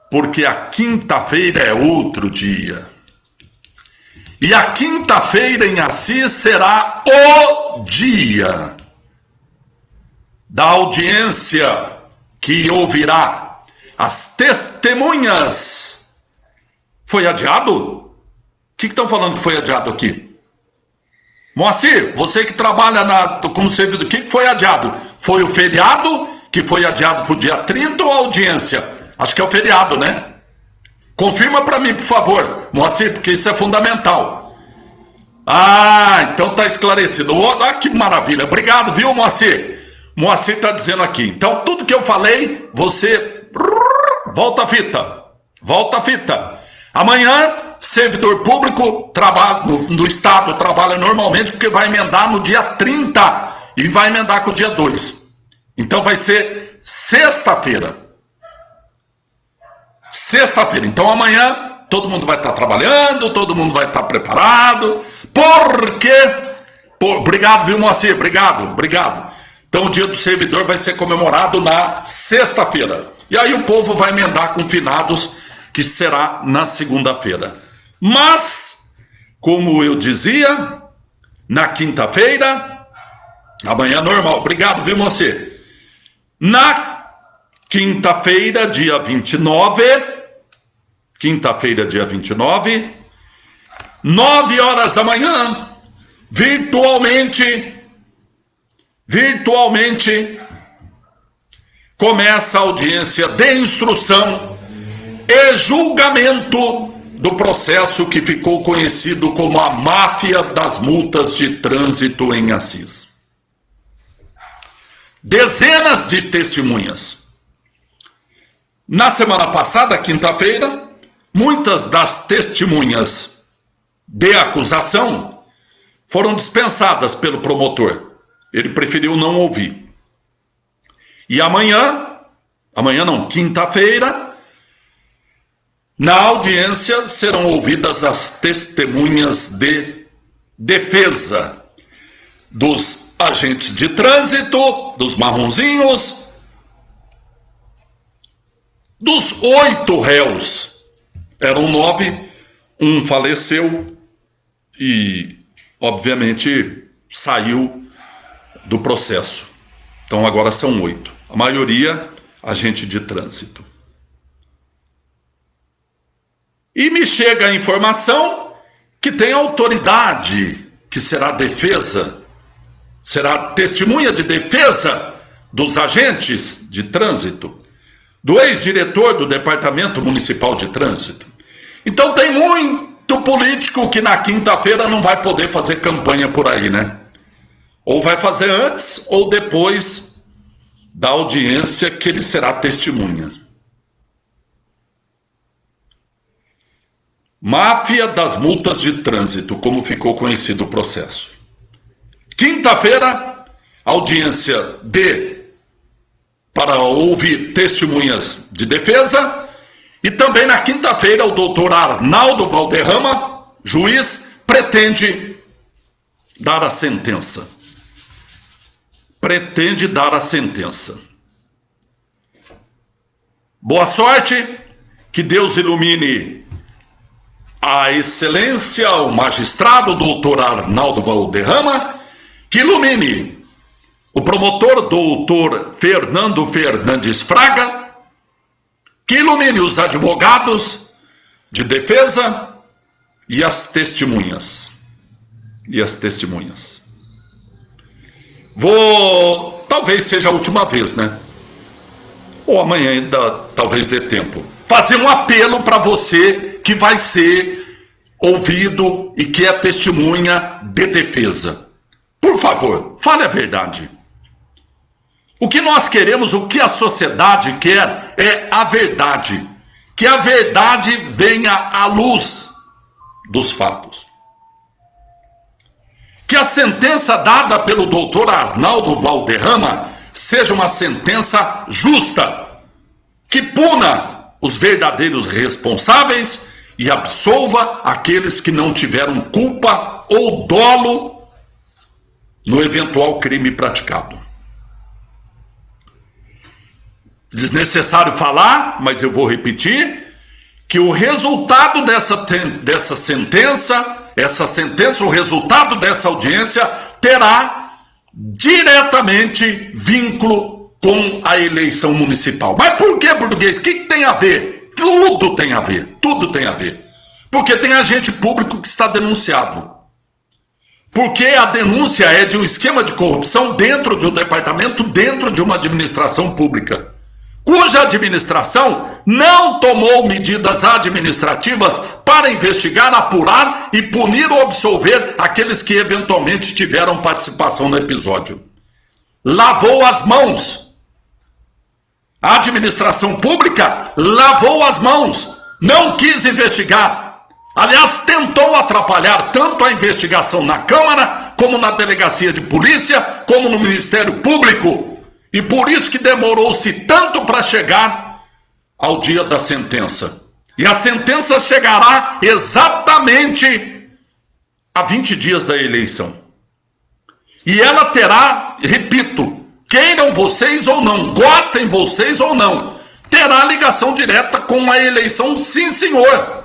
A: porque a quinta-feira é outro dia. E a quinta-feira em Assis será o dia da audiência que ouvirá as testemunhas. Foi adiado? O que estão falando que foi adiado aqui? Moacir, você que trabalha como servidor, o que foi adiado? Foi o feriado, que foi adiado para o dia 30 ou a audiência? Acho que é o feriado, né? Confirma para mim, por favor, Moacir, porque isso é fundamental. Ah, então está esclarecido. Olha que maravilha. Obrigado, viu, Moacir? Moacir está dizendo aqui. Então, tudo que eu falei, você volta a fita. Volta a fita. Amanhã, servidor público do Estado trabalha normalmente, porque vai emendar no dia 30 e vai emendar com o dia 2. Então vai ser sexta-feira. Sexta-feira. Então amanhã todo mundo vai estar trabalhando, todo mundo vai estar preparado. Obrigado, viu, Moacir? Obrigado. Então o dia do servidor vai ser comemorado na sexta-feira. E aí o povo vai emendar com finados, que será na segunda-feira. Mas, como eu dizia, na quinta-feira, amanhã normal. Obrigado, viu, Moacir? Na quinta-feira, dia 29, 9 horas da manhã, virtualmente, começa a audiência de instrução e julgamento do processo que ficou conhecido como a máfia das multas de trânsito em Assis. Dezenas de testemunhas. Na semana passada, quinta-feira, muitas das testemunhas de acusação foram dispensadas pelo promotor. Ele preferiu não ouvir. E quinta-feira, na audiência serão ouvidas as testemunhas de defesa dos agentes de trânsito, dos marronzinhos, dos 8 réus. Eram 9, um faleceu e, obviamente, saiu do processo. Então agora são 8. A maioria, agente de trânsito. E me chega a informação que tem autoridade que será testemunha de defesa dos agentes de trânsito, do ex-diretor do Departamento Municipal de Trânsito. Então tem muito político que na quinta-feira não vai poder fazer campanha por aí, né? Ou vai fazer antes ou depois da audiência que ele será testemunha. Máfia das multas de trânsito, como ficou conhecido o processo. Quinta-feira, audiência para ouvir testemunhas de defesa. E também na quinta-feira, o doutor Arnaldo Valderrama, juiz, pretende dar a sentença. Boa sorte, que Deus ilumine a excelência, o magistrado, doutor Arnaldo Valderrama, que ilumine o promotor, doutor Fernando Fernandes Fraga, que ilumine os advogados de defesa e as testemunhas. Talvez seja a última vez, né? Ou amanhã ainda talvez dê tempo. Fazer um apelo para você que vai ser ouvido e que é testemunha de defesa. Por favor, fale a verdade. O que nós queremos, o que a sociedade quer é a verdade. Que a verdade venha à luz dos fatos. Que a sentença dada pelo doutor Arnaldo Valderrama seja uma sentença justa, que puna os verdadeiros responsáveis e absolva aqueles que não tiveram culpa ou dolo no eventual crime praticado. Desnecessário falar, mas eu vou repetir, que o resultado dessa sentença, o resultado dessa audiência terá diretamente vínculo com a eleição municipal. Mas por que, português? O que tem a ver? Tudo tem a ver. Porque tem agente público que está denunciado. Porque a denúncia é de um esquema de corrupção dentro de um departamento, dentro de uma administração pública, cuja administração não tomou medidas administrativas para investigar, apurar e punir ou absolver aqueles que eventualmente tiveram participação no episódio. Lavou as mãos. A administração pública lavou as mãos, não quis investigar. Aliás, tentou atrapalhar tanto a investigação na Câmara, como na Delegacia de Polícia, como no Ministério Público. E por isso que demorou-se tanto para chegar ao dia da sentença. E a sentença chegará exatamente a 20 dias da eleição. E ela terá, repito, queiram vocês ou não, gostem vocês ou não, terá ligação direta com a eleição, sim senhor.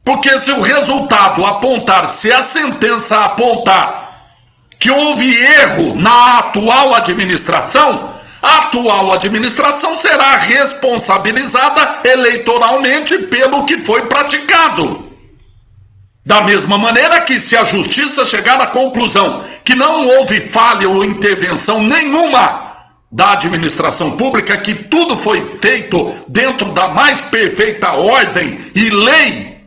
A: Porque se o resultado apontar, se a sentença apontar que houve erro na atual administração, a atual administração será responsabilizada eleitoralmente pelo que foi praticado. Da mesma maneira que se a justiça chegar à conclusão que não houve falha ou intervenção nenhuma da administração pública, que tudo foi feito dentro da mais perfeita ordem e lei,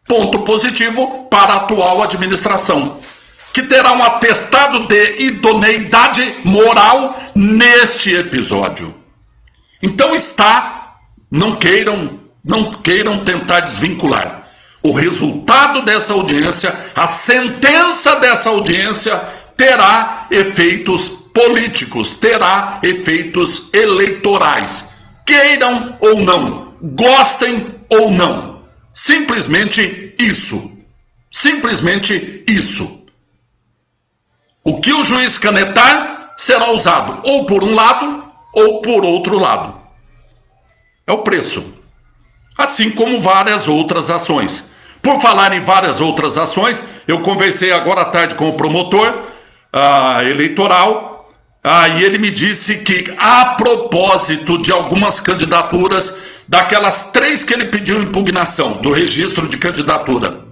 A: ponto positivo para a atual administração, que terá um atestado de idoneidade moral neste episódio. Então não queiram tentar desvincular o resultado dessa audiência, a sentença dessa audiência terá efeitos políticos, terá efeitos eleitorais. Queiram ou não, gostem ou não. Simplesmente isso. Simplesmente isso. O que o juiz canetar será usado ou por um lado ou por outro lado. É o preço. Assim como várias outras ações. Por falar em várias outras ações, eu conversei agora à tarde com o promotor eleitoral, e ele me disse que, a propósito de algumas candidaturas, daquelas 3 que ele pediu impugnação do registro de candidatura,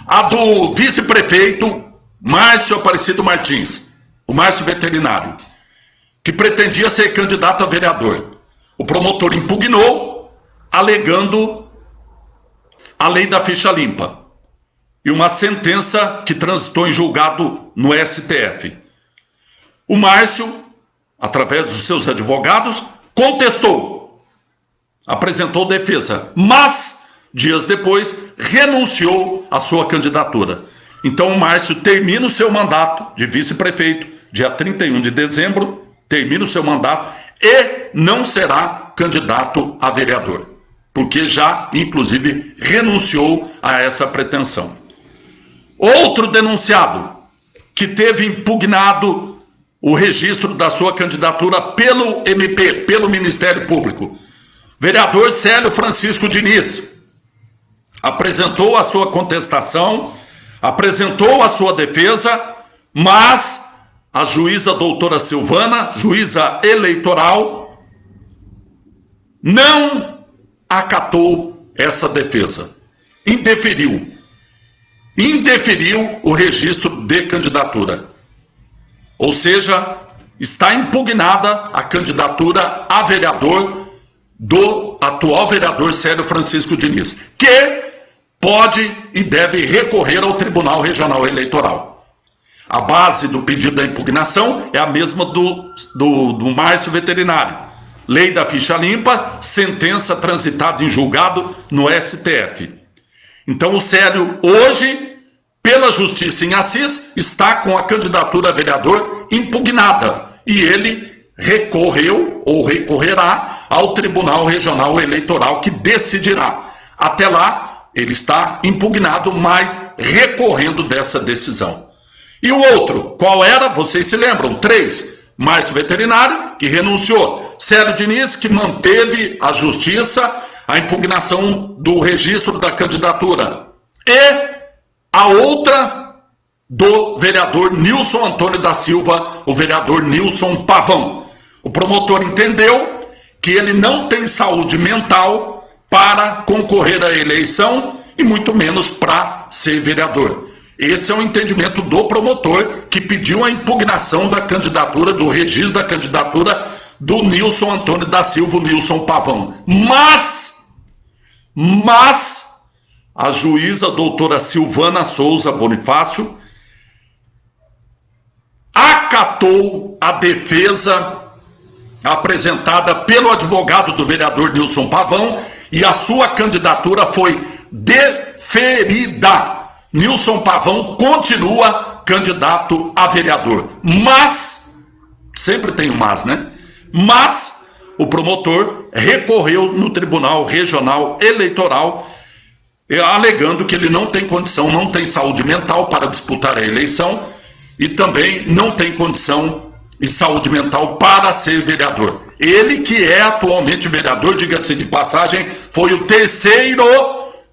A: a do vice-prefeito Márcio Aparecido Martins, o Márcio Veterinário, que pretendia ser candidato a vereador, o promotor impugnou, alegando a lei da ficha limpa e uma sentença que transitou em julgado no STF. O Márcio, através dos seus advogados, contestou, apresentou defesa, mas dias depois renunciou à sua candidatura. Então o Márcio termina o seu mandato de vice-prefeito, dia 31 de dezembro, termina o seu mandato e não será candidato a vereador, porque já, inclusive, renunciou a essa pretensão. Outro denunciado que teve impugnado o registro da sua candidatura pelo MP, pelo Ministério Público, vereador Célio Francisco Diniz, apresentou a sua contestação, apresentou a sua defesa, mas a juíza doutora Silvana, juíza eleitoral, não acatou essa defesa, indeferiu o registro de candidatura. Ou seja, está impugnada a candidatura a vereador do atual vereador Célio Francisco Diniz, que pode e deve recorrer ao Tribunal Regional Eleitoral. A base do pedido da impugnação é a mesma do Márcio Veterinário. Lei da ficha limpa, sentença transitada em julgado no STF. Então o Célio, hoje, pela Justiça em Assis, está com a candidatura a vereador impugnada. E ele recorreu ou recorrerá ao Tribunal Regional Eleitoral, que decidirá. Até lá, ele está impugnado, mas recorrendo dessa decisão. E o outro, qual era? Vocês se lembram? 3. Márcio Veterinário, que renunciou. Célio Diniz, que manteve a justiça, a impugnação do registro da candidatura. E a outra do vereador Nilson Antônio da Silva, o vereador Nilson Pavão. O promotor entendeu que ele não tem saúde mental para concorrer à eleição e muito menos para ser vereador. Esse é o entendimento do promotor, que pediu a impugnação da candidatura, do registro da candidatura do Nilson Antônio da Silva, o Nilson Pavão. Mas a juíza doutora Silvana Souza Bonifácio acatou a defesa apresentada pelo advogado do vereador Nilson Pavão, e a sua candidatura foi deferida. Nilson Pavão continua candidato a vereador. Mas, sempre tem um mas, né? Mas o promotor recorreu no Tribunal Regional Eleitoral, alegando que ele não tem condição, não tem saúde mental para disputar a eleição e também não tem condição e saúde mental para ser vereador. Ele, que é atualmente vereador, diga-se de passagem, foi o terceiro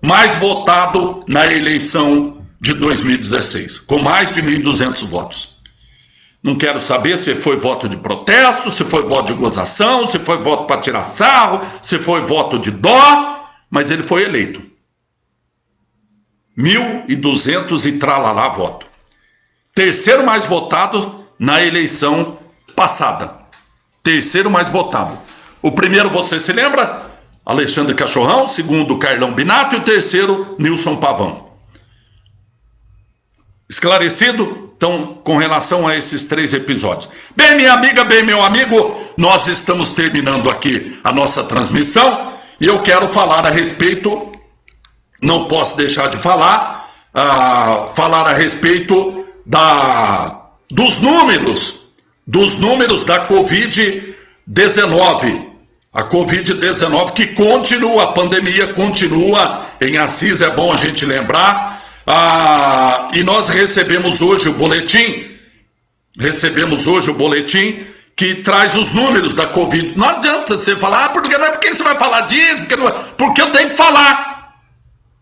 A: mais votado na eleição de 2016, com mais de 1.200 votos. Não quero saber se foi voto de protesto, se foi voto de gozação, se foi voto para tirar sarro, se foi voto de dó, mas ele foi eleito. 1.200 e tralalá voto. Terceiro mais votado na eleição passada. Terceiro mais votado. O primeiro, você se lembra? Alexandre Cachorrão. Segundo, Carlão Binato. E o terceiro, Nilson Pavão. Esclarecido? Então, com relação a esses 3 episódios. Bem, minha amiga, bem, meu amigo, nós estamos terminando aqui a nossa transmissão e eu quero falar a respeito, não posso deixar de falar a respeito dos números da Covid-19. A Covid-19 que continua, a pandemia continua em Assis, é bom a gente lembrar. E nós recebemos hoje o boletim que traz os números da Covid. Não adianta você falar, por que você vai falar disso? Porque eu tenho que falar.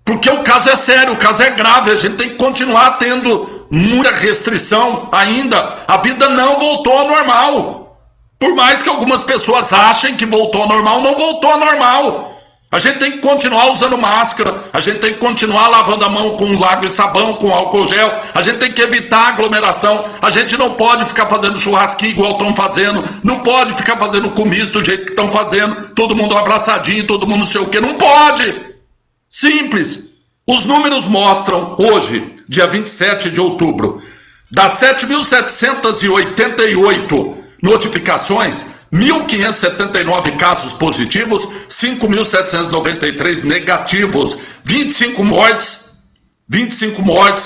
A: Porque o caso é sério, o caso é grave, a gente tem que continuar tendo muita restrição ainda. A vida não voltou ao normal. Por mais que algumas pessoas achem que voltou ao normal, não voltou ao normal. A gente tem que continuar usando máscara, a gente tem que continuar lavando a mão com água e sabão, com álcool gel, a gente tem que evitar aglomeração, a gente não pode ficar fazendo churrasquinho igual estão fazendo, não pode ficar fazendo comida do jeito que estão fazendo, todo mundo abraçadinho, todo mundo não sei o que, não pode. Simples. Os números mostram hoje, dia 27 de outubro, das 7.788 notificações, 1.579 casos positivos, 5.793 negativos, 25 mortes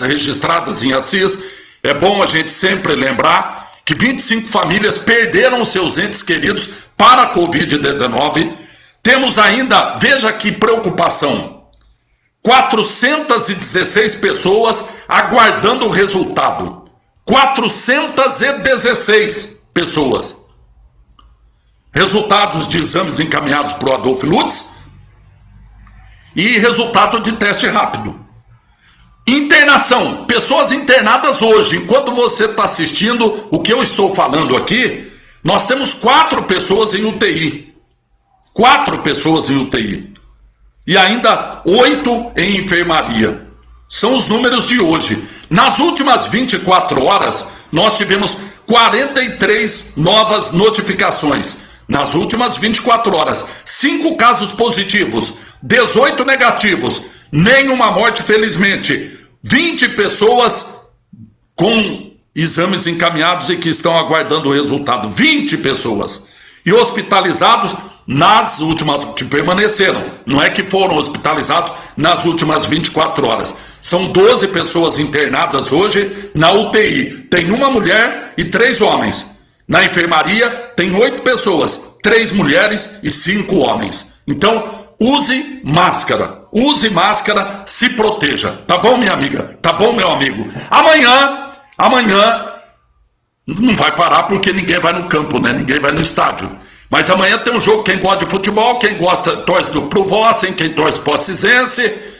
A: registradas em Assis. É bom a gente sempre lembrar que 25 famílias perderam seus entes queridos para a Covid-19. Temos ainda, veja que preocupação, 416 pessoas aguardando o resultado. 416 pessoas. Resultados de exames encaminhados para o Adolfo Lutz e resultado de teste rápido. Internação, pessoas internadas hoje. Enquanto você está assistindo o que eu estou falando aqui, nós temos 4 pessoas em UTI. 4 pessoas em UTI. E ainda 8 em enfermaria. São os números de hoje. Nas últimas 24 horas, nós tivemos 43 novas notificações. Nas últimas 24 horas, 5 casos positivos, 18 negativos, nenhuma morte, felizmente. 20 pessoas com exames encaminhados e que estão aguardando o resultado. 20 pessoas. E hospitalizados nas últimas, que permaneceram. Não é que foram hospitalizados nas últimas 24 horas. São 12 pessoas internadas hoje na UTI. Tem uma mulher e 3 homens. Na enfermaria tem 8 pessoas, 3 mulheres e 5 homens. Então, use máscara, se proteja. Tá bom, minha amiga? Tá bom, meu amigo? Amanhã, não vai parar porque ninguém vai no campo, né? Ninguém vai no estádio. Mas amanhã tem um jogo, quem gosta de futebol, quem gosta, torce pro Vossen, quem torce pro Assisense,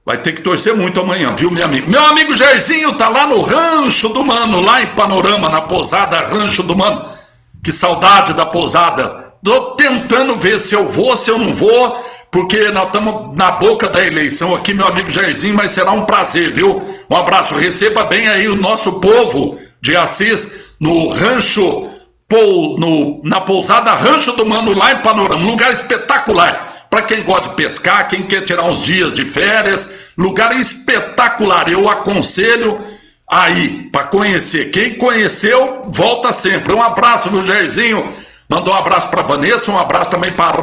A: vai ter que torcer muito amanhã, viu, meu amigo? Meu amigo Jairzinho tá lá no Rancho do Mano, lá em Panorama, na pousada Rancho do Mano. Que saudade da pousada. Tô tentando ver se eu vou, se eu não vou, porque nós estamos na boca da eleição aqui, meu amigo Jairzinho, mas será um prazer, viu? Um abraço, receba bem aí o nosso povo de Assis, no Rancho, na pousada Rancho do Mano, lá em Panorama, um lugar espetacular. Para quem gosta de pescar, quem quer tirar uns dias de férias, lugar espetacular. Eu aconselho aí para conhecer. Quem conheceu, volta sempre. Um abraço, meu Jairzinho. Mandou um abraço para Vanessa, um abraço também para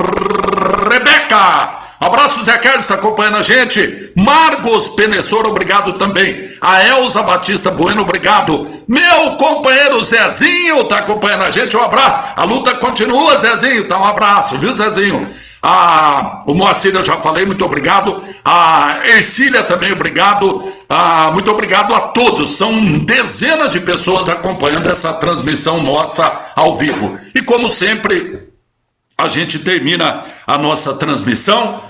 A: Rebeca. Abraço, Zé Carlos, está acompanhando a gente. Margos Penessor, obrigado também. A Elza Batista Bueno, obrigado. Meu companheiro Zezinho está acompanhando a gente, um abraço. A luta continua, Zezinho, tá, um abraço, viu, Zezinho? O Moacir eu já falei, muito obrigado. A Ercília também, obrigado. Muito obrigado a todos. São dezenas de pessoas acompanhando essa transmissão nossa ao vivo. E como sempre, a gente termina a nossa transmissão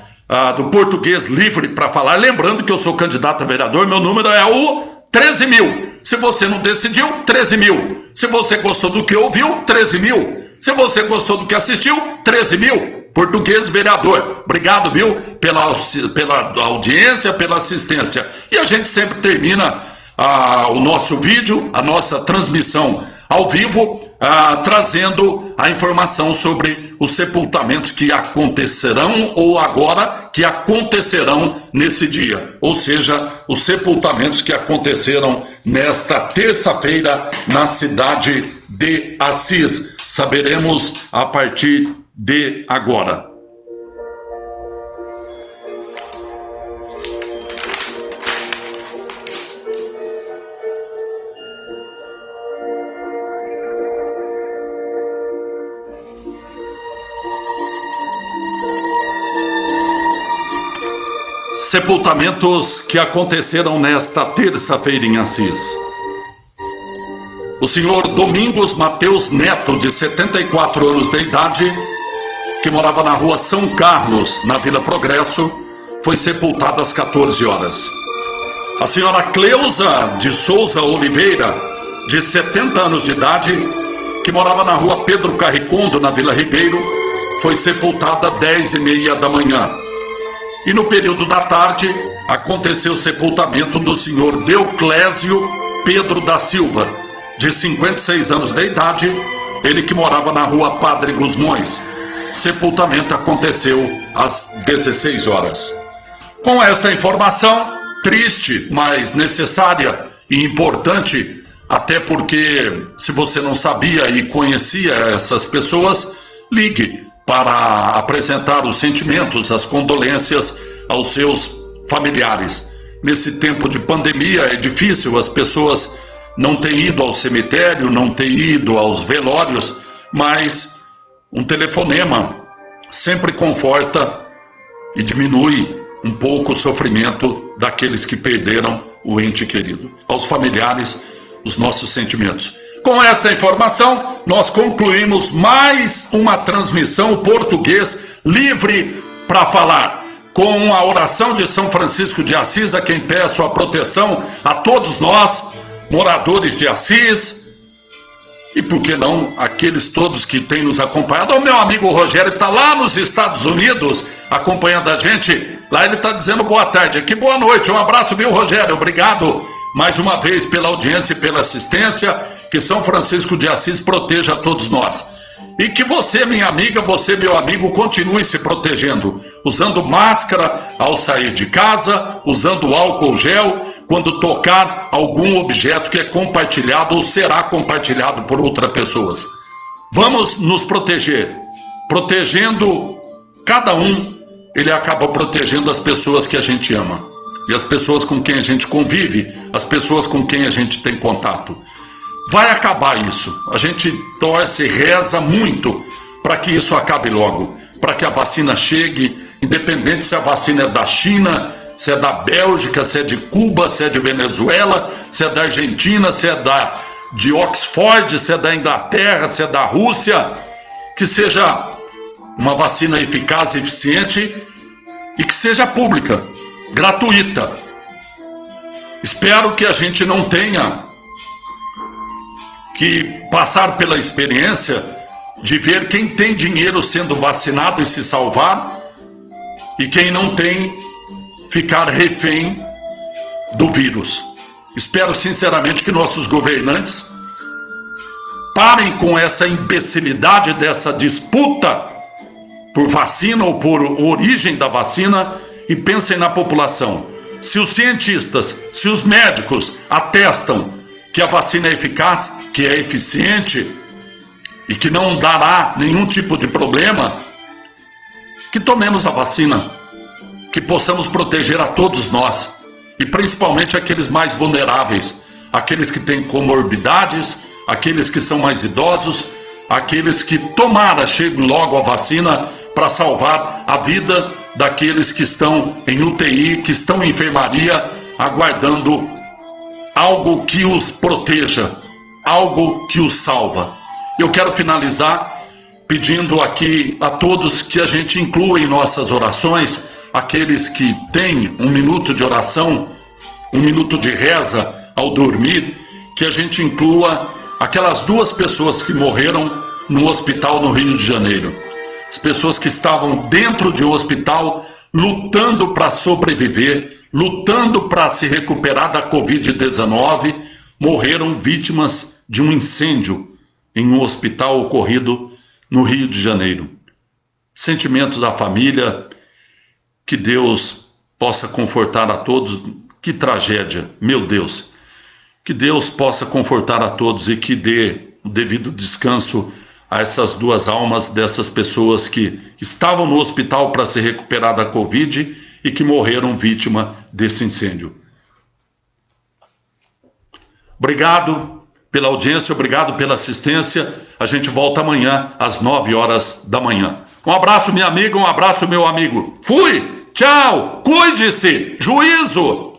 A: do Português Livre para Falar. Lembrando que eu sou candidato a vereador, meu número é o 13.000. Se você não decidiu, 13.000. Se você gostou do que ouviu, 13.000. Se você gostou do que assistiu, 13.000. Português vereador. Obrigado, viu? Pela audiência, pela assistência. E a gente sempre termina o nosso vídeo, a nossa transmissão ao vivo, trazendo a informação sobre os sepultamentos que acontecerão ou agora que acontecerão nesse dia. Ou seja, os sepultamentos que aconteceram nesta terça-feira na cidade de Assis. Saberemos a partir de agora. Sepultamentos que aconteceram nesta terça-feira em Assis. O senhor Domingos Mateus Neto, de 74 anos de idade, que morava na rua São Carlos, na Vila Progresso, foi sepultado às 14 horas. A senhora Cleusa de Souza Oliveira, de 70 anos de idade, que morava na rua Pedro Carricondo, na Vila Ribeiro, foi sepultada às 10h30 da manhã. E no período da tarde, aconteceu o sepultamento do senhor Deoclésio Pedro da Silva, de 56 anos de idade, ele que morava na rua Padre Gusmões. Sepultamento aconteceu às 16 horas. Com esta informação, triste, mas necessária e importante, até porque se você não sabia e conhecia essas pessoas, ligue para apresentar os sentimentos, as condolências aos seus familiares. Nesse tempo de pandemia é difícil, as pessoas não têm ido ao cemitério, não têm ido aos velórios, mas um telefonema sempre conforta e diminui um pouco o sofrimento daqueles que perderam o ente querido. Aos familiares, os nossos sentimentos. Com esta informação, nós concluímos mais uma transmissão Português Livre para Falar. Com a oração de São Francisco de Assis, a quem peço a proteção a todos nós, moradores de Assis, e por que não aqueles todos que têm nos acompanhado. O meu amigo Rogério está lá nos Estados Unidos acompanhando a gente. Lá ele está dizendo boa tarde, aqui boa noite. Um abraço, viu, Rogério? Obrigado mais uma vez pela audiência e pela assistência. Que São Francisco de Assis proteja a todos nós. E que você, minha amiga, você, meu amigo, continue se protegendo, usando máscara ao sair de casa, usando álcool gel quando tocar algum objeto que é compartilhado ou será compartilhado por outras pessoas. Vamos nos proteger. Protegendo cada um, ele acaba protegendo as pessoas que a gente ama. E as pessoas com quem a gente convive, as pessoas com quem a gente tem contato. Vai acabar isso. A gente torce e reza muito para que isso acabe logo, para que a vacina chegue, independente se a vacina é da China, se é da Bélgica, se é de Cuba, se é de Venezuela, se é da Argentina, se é de Oxford, se é da Inglaterra, se é da Rússia, que seja uma vacina eficaz e eficiente e que seja pública, gratuita. Espero que a gente não tenha que passar pela experiência de ver quem tem dinheiro sendo vacinado e se salvar e quem não tem ficar refém do vírus. Espero sinceramente que nossos governantes parem com essa imbecilidade dessa disputa por vacina ou por origem da vacina e pensem na população. Se os cientistas, se os médicos atestam que a vacina é eficaz, que é eficiente, e que não dará nenhum tipo de problema, que tomemos a vacina, que possamos proteger a todos nós, e principalmente aqueles mais vulneráveis, aqueles que têm comorbidades, aqueles que são mais idosos, aqueles que tomara chegue logo a vacina para salvar a vida daqueles que estão em UTI, que estão em enfermaria, aguardando algo que os proteja, algo que os salva. Eu quero finalizar pedindo aqui a todos que a gente inclua em nossas orações aqueles que têm um minuto de oração, um minuto de reza ao dormir, que a gente inclua aquelas 2 pessoas que morreram no hospital no Rio de Janeiro. As pessoas que estavam dentro de um hospital lutando para sobreviver, lutando para se recuperar da Covid-19, morreram vítimas de um incêndio em um hospital ocorrido no Rio de Janeiro. Sentimentos da família, que Deus possa confortar a todos. Que tragédia, meu Deus. Que Deus possa confortar a todos e que dê o devido descanso a essas 2 almas dessas pessoas que estavam no hospital para se recuperar da Covid e que morreram vítima desse incêndio. Obrigado pela audiência, obrigado pela assistência. A gente volta amanhã às 9 horas da manhã. Um abraço, minha amiga, um abraço, meu amigo. Fui! Tchau! Cuide-se! Juízo!